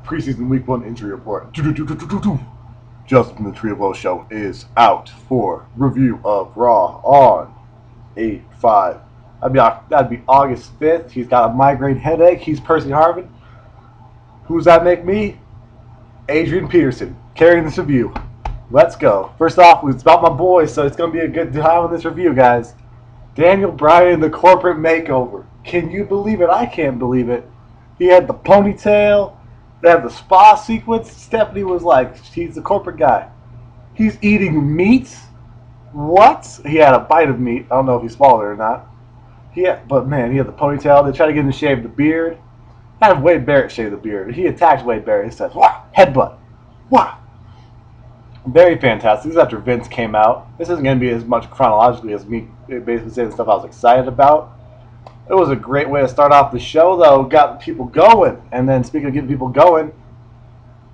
Preseason Week 1 injury report. Justin from the TreeofWoahShow is out for review of Raw on 8/5. That'd be August 5th. He's got a migraine headache. He's Percy Harvin. Who's that make me? Adrian Peterson, carrying this review. Let's go. First off, it's about my boys, so it's going to be a good time on this review, guys. Daniel Bryan, the corporate makeover. Can you believe it? I can't believe it. He had the ponytail. They had the spa sequence. Stephanie was like, he's the corporate guy. He's eating meat? What? He had a bite of meat. I don't know if he swallowed it or not. But man, he had the ponytail. They tried to get him to shave the beard. Had Wade Barrett shave the beard. He attacked Wade Barrett. He says, "Wah, headbutt. Wah." Very fantastic. This is after Vince came out. This isn't going to be as much chronologically as me basically saying the stuff I was excited about. It was a great way to start off the show, though. Got people going. And then, speaking of getting people going,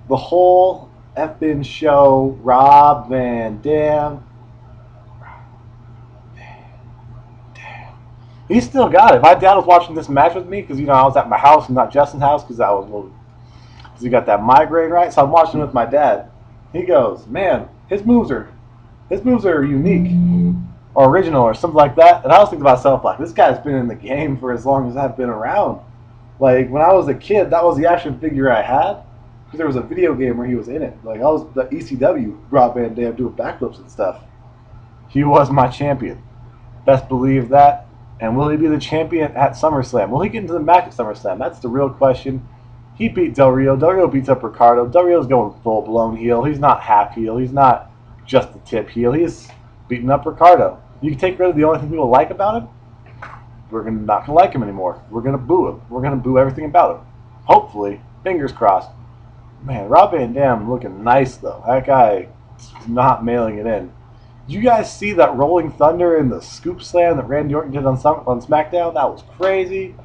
the whole effing show, Rob Van Dam. He still got it. My dad was watching this match with me because, I was at my house and not Justin's house because he got that migraine, right? So I'm watching with my dad. He goes, man, his moves are unique or original or something like that. And I was thinking to myself, like, this guy's been in the game for as long as I've been around. Like, when I was a kid, that was the action figure I had because there was a video game where he was in it. Like, I was the ECW Rob Van Dam doing backflips and stuff. He was my champion. Best believe that. And will he be the champion at SummerSlam? Will he get into the match at SummerSlam? That's the real question. He beat Del Rio. Del Rio beats up Ricardo. Del Rio's going full-blown heel. He's not half heel. He's not just the tip heel. He's beating up Ricardo. You can take rid of the only thing people like about him. We're not going to like him anymore. We're going to boo him. We're going to boo everything about him. Hopefully. Fingers crossed. Man, Rob Van Dam looking nice, though. That guy is not mailing it in. Did you guys see that Rolling Thunder and the Scoop Slam that Randy Orton did on SmackDown? That was crazy.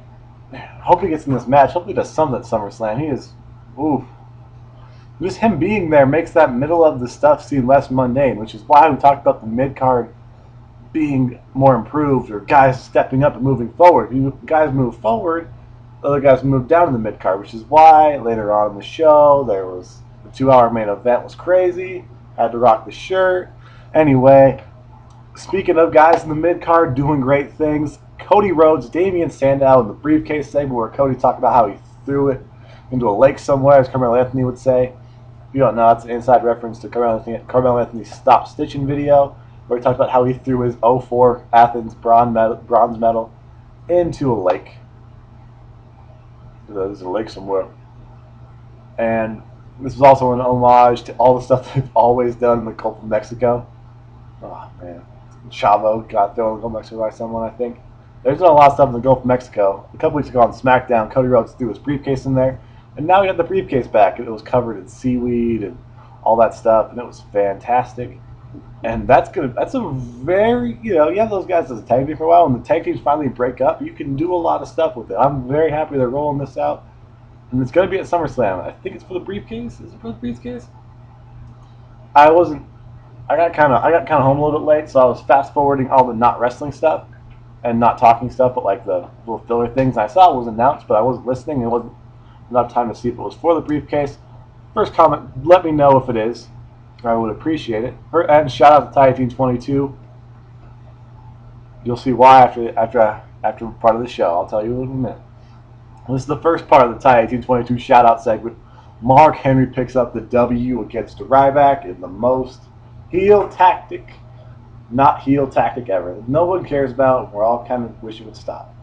Man, I hope he gets in this match. Hope he does something at SummerSlam. He is, oof. Just him being there makes that middle of the stuff seem less mundane, which is why we talked about the mid-card being more improved or guys stepping up and moving forward. If guys move forward, other guys move down in the mid-card, which is why later on in the show, the 2-hour main event was crazy. Had to rock the shirt. Anyway, speaking of guys in the mid-card doing great things, Cody Rhodes, Damian Sandow in the briefcase segment where Cody talked about how he threw it into a lake somewhere, as Carmelo Anthony would say. If you don't know, it's an inside reference to Carmelo Anthony's Stop Stitching video, where he talked about how he threw his '04 Athens bronze medal into a lake. There's a lake somewhere. And this was also an homage to all the stuff they've always done in the Gulf of Mexico. Oh, man. Chavo got thrown in the Gulf of Mexico by someone, I think. There's been a lot of stuff in the Gulf of Mexico. A couple weeks ago on SmackDown, Cody Rhodes threw his briefcase in there. And now he got the briefcase back. It was covered in seaweed and all that stuff. And it was fantastic. And that's a very, you have those guys as a tag team for a while. When the tag teams finally break up, you can do a lot of stuff with it. I'm very happy they're rolling this out. And it's going to be at SummerSlam. I think it's for the briefcase. Is it for the briefcase? I got kind of home a little bit late, so I was fast forwarding all the not wrestling stuff and not talking stuff, but like the little filler things. I saw it was announced, but I wasn't listening. It wasn't enough time to see if it was for the briefcase. First comment: let me know if it is. I would appreciate it. And shout out to Ty 1822. You'll see why after part of the show. I'll tell you in a minute. This is the first part of the Ty 1822 shout-out segment. Mark Henry picks up the W against Ryback in the most heel tactic, not heel tactic ever. No one cares about. We're all kind of wish it would stop.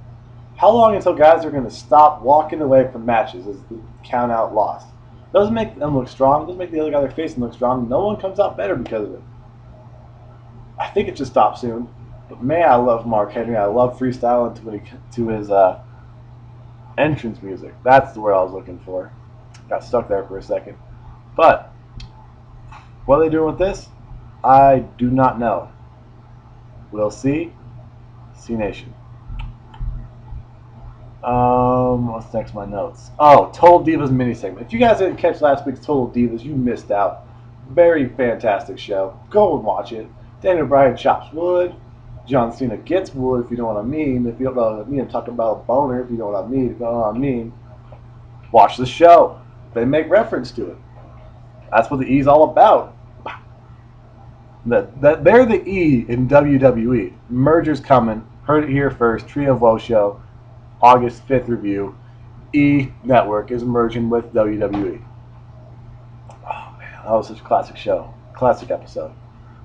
How long until guys are going to stop walking away from matches as the count-out lost? Doesn't make them look strong. Doesn't make the other guy they're facing look strong. No one comes out better because of it. I think it should stop soon. But man, I love Mark Henry. I love freestyling to his entrance music. That's the word I was looking for. Got stuck there for a second. But what are they doing with this? I do not know. We'll see. C Nation. What's next on my notes? Oh, Total Divas mini segment. If you guys didn't catch last week's Total Divas, you missed out. Very fantastic show. Go and watch it. Daniel Bryan chops wood. John Cena gets wood, if you know what I mean. If you don't know what I mean, I'm talking about a boner, if you know what I mean. If you don't know what I mean, watch the show. they make reference to it. That's what the E's all about. That they're the E in WWE. Merger's coming. Heard it here first. TreeofWoahShow, August 5th review. E Network is merging with WWE. Oh man, that was such a classic show. Classic episode.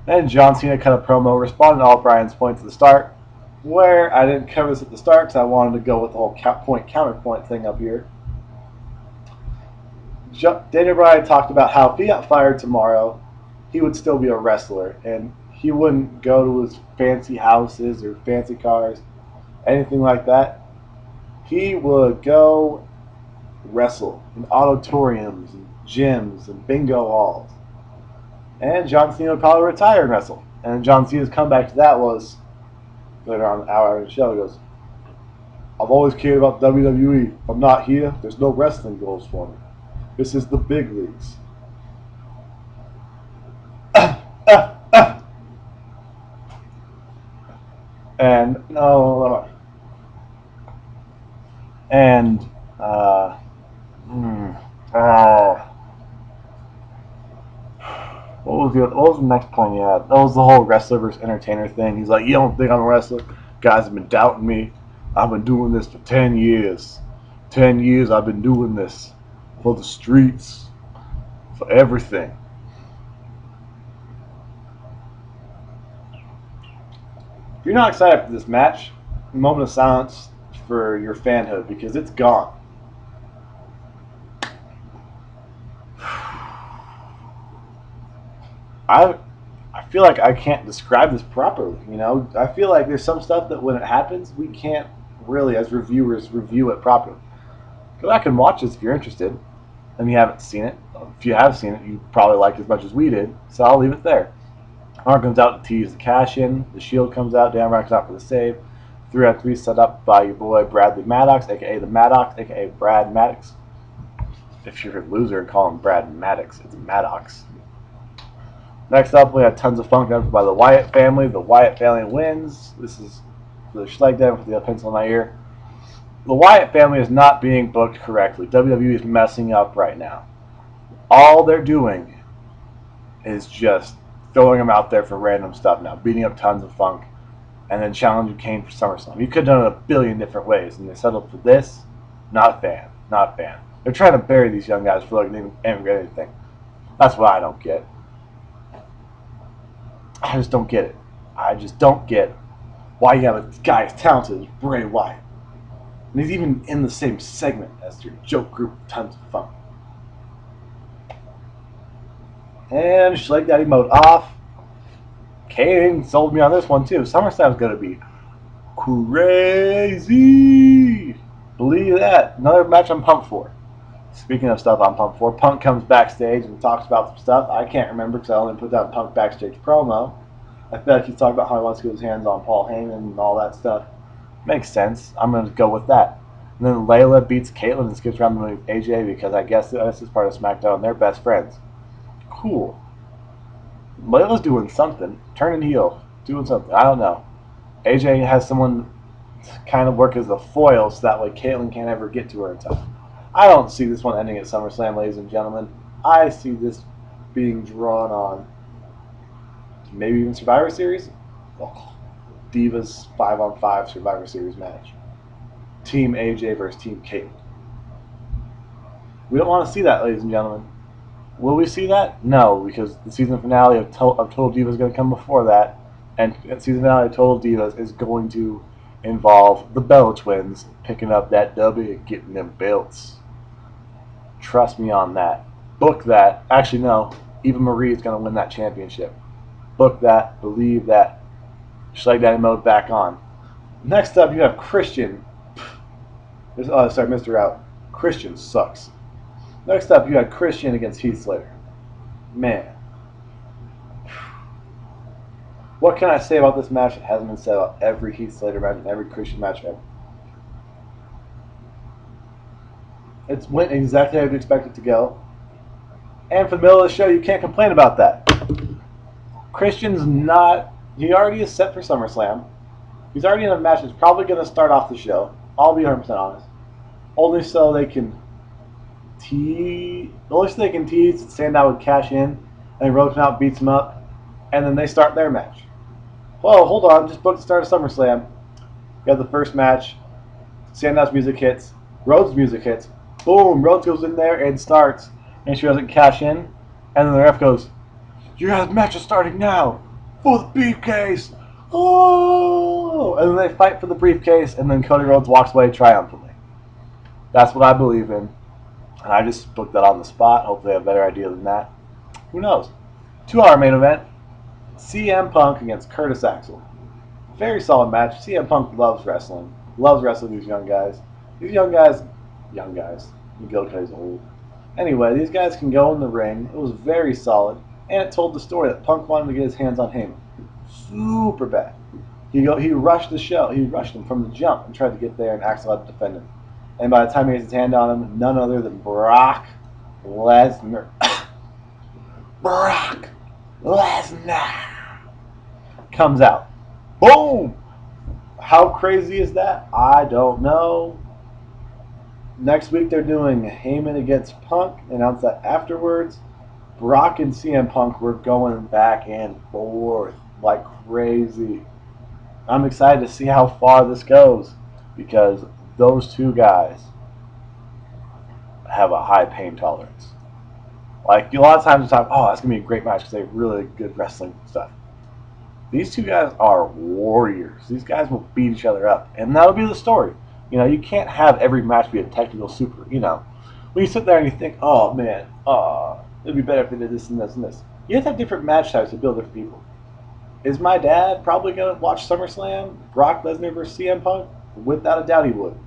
Then John Cena cut a promo responding to all Brian's points at the start, where I didn't cover this at the start because I wanted to go with the whole counterpoint thing up here. Daniel Bryan talked about how if he got fired tomorrow, he would still be a wrestler, and he wouldn't go to his fancy houses or fancy cars, anything like that. He would go wrestle in auditoriums and gyms and bingo halls. And John Cena would probably retire and wrestle. And John Cena's comeback to that was, later on the hour of the show, he goes, I've always cared about WWE. If I'm not here, there's no wrestling goals for me. This is the big leagues. And no, and what was the next point he had? That was the whole wrestler versus entertainer thing. He's like, you don't think I'm a wrestler? Guys have been doubting me. I've been doing this for 10 years. 10 years I've been doing this for the streets, for everything. If you're not excited for this match, a moment of silence for your fanhood because it's gone. I feel like I can't describe this properly, you know? I feel like there's some stuff that when it happens, we can't really, as reviewers, review it properly. Go back and watch this if you're interested and you haven't seen it. If you have seen it, you probably liked it as much as we did, so I'll leave it there. Arn comes out to tease the cash in. The Shield comes out. Dan Bryan comes out for the save. 3-on-3 set up by your boy Bradley Maddox, a.k.a. the Maddox, a.k.a. Brad Maddox. If you're a loser and call him Brad Maddox, it's Maddox. Next up, we have Tons of Funk done by the Wyatt family. The Wyatt family wins. This is the Schleg Den with the pencil in my ear. The Wyatt family is not being booked correctly. WWE is messing up right now. All they're doing is just throwing them out there for random stuff now, beating up Tons of Funk, and then challenging Kane for SummerSlam. You could have done it a billion different ways, and they settled for this. Not a fan. Not a fan. They're trying to bury these young guys for like they didn't get anything. That's what I don't get. I just don't get it. I just don't get why you have a guy as talented as Bray Wyatt. And he's even in the same segment as your joke group, Tons of Funk. And Schleg Daddy mode off. Kane sold me on this one too. SummerSlam's going to be crazy. Believe that. Another match I'm pumped for. Speaking of stuff I'm pumped for, Punk comes backstage and talks about some stuff. I can't remember because I only put down Punk backstage promo. I feel like he's talking about how he wants to get his hands on Paul Heyman and all that stuff. Makes sense. I'm going to go with that. And then Layla beats Caitlyn and skips around with AJ because I guess this is part of SmackDown and they're best friends. Cool. Layla's doing something. Turning heel. Doing something. I don't know. AJ has someone kind of work as a foil so that way Caitlyn can't ever get to her in time. I don't see this one ending at SummerSlam, ladies and gentlemen. I see this being drawn on maybe even Survivor Series. Oh, Divas 5-on-5 Survivor Series match. Team AJ versus Team Caitlyn. We don't want to see that, ladies and gentlemen. Will we see that? No, because the season finale of Total Divas is going to come before that, and the season finale of Total Divas is going to involve the Bella Twins picking up that W and getting them belts. Trust me on that. Book that. Actually, no. Eva Marie is going to win that championship. Book that. Believe that. Schleg Daddy mode back on. Next up, you have Christian. Mr. Out. Christian sucks. Next up, you had Christian against Heath Slater. Man. What can I say about this match that hasn't been said about every Heath Slater match and every Christian match ever? It went exactly how you'd expect it to go. And for the middle of the show, you can't complain about that. Christian's not... He already is set for SummerSlam. He's already in a match that's probably going to start off the show. I'll be 100% honest. Only so they can The only thing they can tease, Sandow would cash in, and Rhodes come out, beats him up, and then they start their match. Whoa, hold on, just booked the start of SummerSlam. We have the first match. Sandow's music hits. Rhodes' music hits. Boom, Rhodes goes in there and starts, and she doesn't cash in, and then the ref goes, "You guys' match is starting now for the briefcase." Oh, and then they fight for the briefcase, and then Cody Rhodes walks away triumphantly. That's what I believe in. And I just booked that on the spot. Hopefully I have a better idea than that. Who knows? 2-hour main event. CM Punk against Curtis Axel. Very solid match. CM Punk loves wrestling. Loves wrestling these young guys. These young guys. McGillicuddy's old. Anyway, these guys can go in the ring. It was very solid. And it told the story that Punk wanted to get his hands on Heyman. Super bad. He rushed the show. He rushed him from the jump and tried to get there, and Axel had to defend him. And by the time he gets his hand on him, none other than Brock Lesnar. Brock Lesnar comes out. Boom! How crazy is that? I don't know. Next week they're doing Heyman against Punk. Announce that afterwards. Brock and CM Punk were going back and forth like crazy. I'm excited to see how far this goes because those two guys have a high pain tolerance. Like, a lot of times we talk, oh, that's going to be a great match because they have really good wrestling stuff. These two guys are warriors. These guys will beat each other up. And that'll be the story. You know, you can't have every match be a technical super, you know. When you sit there and you think, oh, man, it'd be better if they did this and this and this. You have to have different match types to build different people. Is my dad probably going to watch SummerSlam, Brock Lesnar versus CM Punk? Without a doubt he would.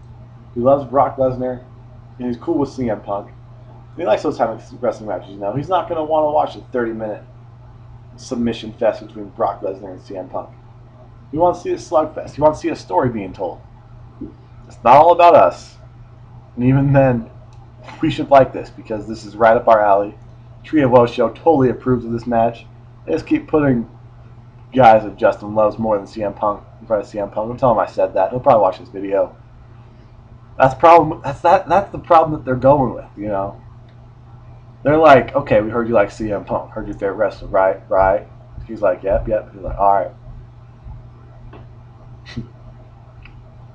He loves Brock Lesnar, and he's cool with CM Punk. He likes those type of wrestling matches, you know. He's not going to want to watch a 30-minute submission fest between Brock Lesnar and CM Punk. He wants to see a slugfest. He wants to see a story being told. It's not all about us. And even then, we should like this because this is right up our alley. TreeofWoahShow totally approves of this match. They just keep putting guys that Justin loves more than CM Punk in front of CM Punk. I'm telling him I said that. He'll probably watch this video. That's the problem. That's the problem that they're going with, you know. They're like, okay, we heard you like CM Punk. Heard your favorite wrestler, right? Right. He's like, yep. He's like, all right.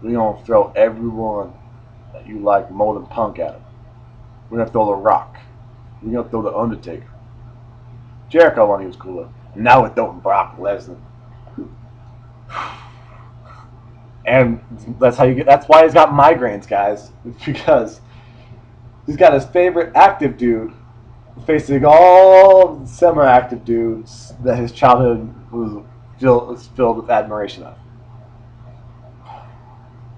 We're going to throw everyone that you like more than Punk at him. We're going to throw The Rock. We're going to throw The Undertaker. Jericho when he was cooler. Now we're throwing Brock Lesnar. And that's why he's got migraines, guys. It's because he's got his favorite active dude facing all semi-active dudes that his childhood was filled with admiration of.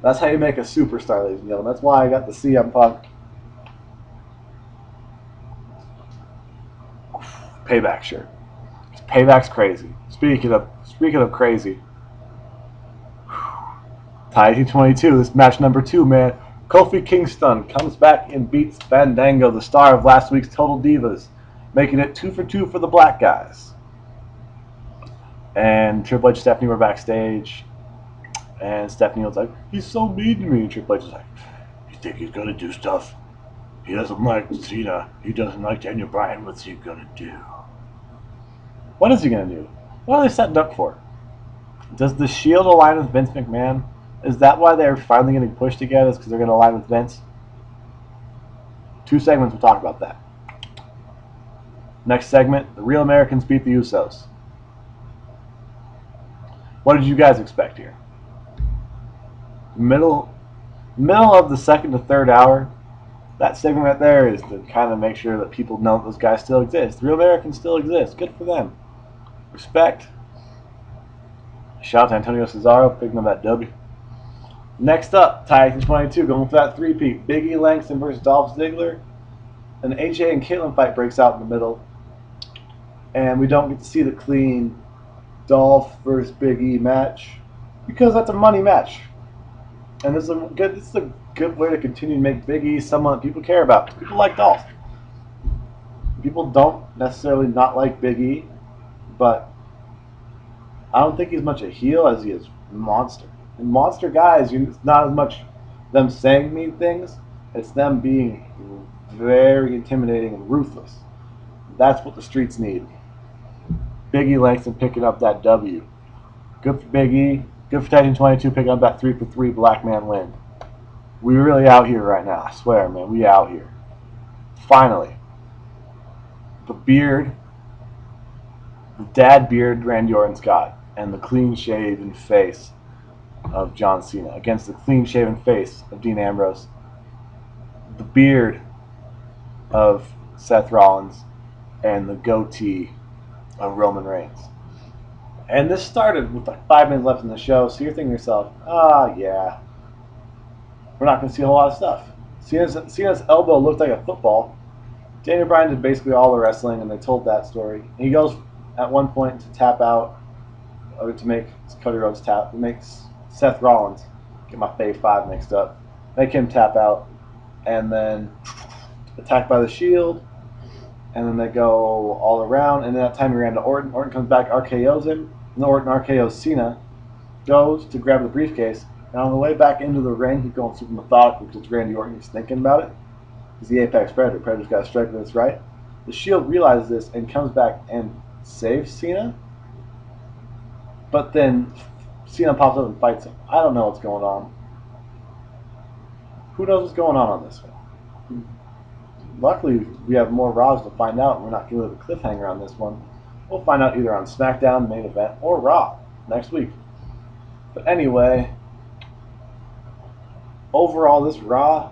That's how you make a superstar, ladies and gentlemen. That's why I got the CM Punk Payback shirt. Payback's crazy. Speaking of crazy, Titan 22. This match number 2, man. Kofi Kingston comes back and beats Fandango, the star of last week's Total Divas, making it 2 for 2 for the black guys. And Triple H and Stephanie were backstage, and Stephanie was like, "He's so mean to me." And Triple H was like, "You think he's gonna do stuff he doesn't like Cena? He doesn't like Daniel Bryan. What's he gonna do?" What is he gonna do? What are they setting up for? Does the Shield align with Vince McMahon? Is that why they're finally getting pushed together? Is because they're going to align with Vince? 2 segments will talk about that. Next segment, the Real Americans beat the Usos. What did you guys expect here? Middle of the second to third hour, that segment right there is to kind of make sure that people know that those guys still exist. The Real Americans still exist. Good for them. Respect. Shout out to Antonio Cesaro, picking up that W. Next up, Titan 22, going for that 3-peat. Big E Langston versus Dolph Ziggler. An AJ and Caitlyn fight breaks out in the middle. And we don't get to see the clean Dolph versus Big E match. Because that's a money match. And this is a good way to continue to make Big E someone that people care about. People like Dolph. People don't necessarily not like Big E. But I don't think he's much a heel as he is monster. And monster guys, it's not as much them saying mean things, it's them being very intimidating and ruthless. That's what the streets need. Big E Langston picking up that W. Good for Big E. Good for Titan 22 picking up that 3-for-3 black man win. We really out here right now. I swear, man. We out here. Finally. The beard, the dad beard Randy Orton's got, and the clean-shaven face of John Cena against the clean-shaven face of Dean Ambrose. The beard of Seth Rollins and the goatee of Roman Reigns. And this started with like 5 minutes left in the show, so you're thinking to yourself, yeah, we're not going to see a whole lot of stuff. Cena's elbow looked like a football. Daniel Bryan did basically all the wrestling, and they told that story. And he goes at one point to tap out, or to make Cody Rhodes tap. It makes Seth Rollins, get my Fave 5 mixed up, make him tap out, and then attacked by the Shield, and then they go all around, and then that time he ran to Orton. Orton comes back, RKO's him, and Orton RKO's Cena, goes to grab the briefcase, and on the way back into the ring, he's going super methodical because it's Randy Orton, he's thinking about it. He's the Apex Predator. Predator's got to strike when it's right. The Shield realizes this and comes back and saves Cena, but then Cena pops up and fights him. I don't know what's going on. Who knows what's going on this one? Luckily, we have more Raws to find out, and we're not going to leave a cliffhanger on this one. We'll find out either on SmackDown, main event, or Raw next week. But anyway, overall, this Raw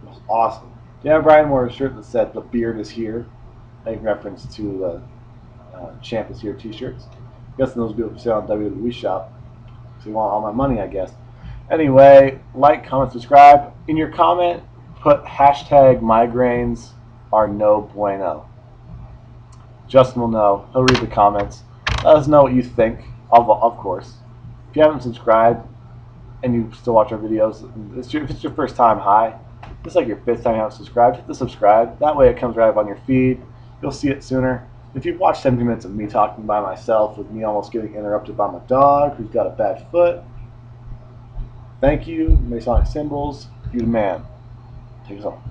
was awesome. Dan Bryan wore a shirt that said, "The beard is here," making reference to the Champ is Here t-shirts. I'm guessing those will be able to sell on WWE Shop. So you want all my money, I guess. Anyway, like, comment, subscribe. In your comment, put hashtag migraines are no bueno. Justin will know. He'll read the comments. Let us know what you think, of course. If you haven't subscribed and you still watch our videos, if it's your first time, hi. If it's like your 5th time you haven't subscribed, hit the subscribe. That way it comes right up on your feed. You'll see it sooner. If you've watched 70 minutes of me talking by myself with me almost getting interrupted by my dog who's got a bad foot, thank you. Masonic symbols. You the man. Take us home.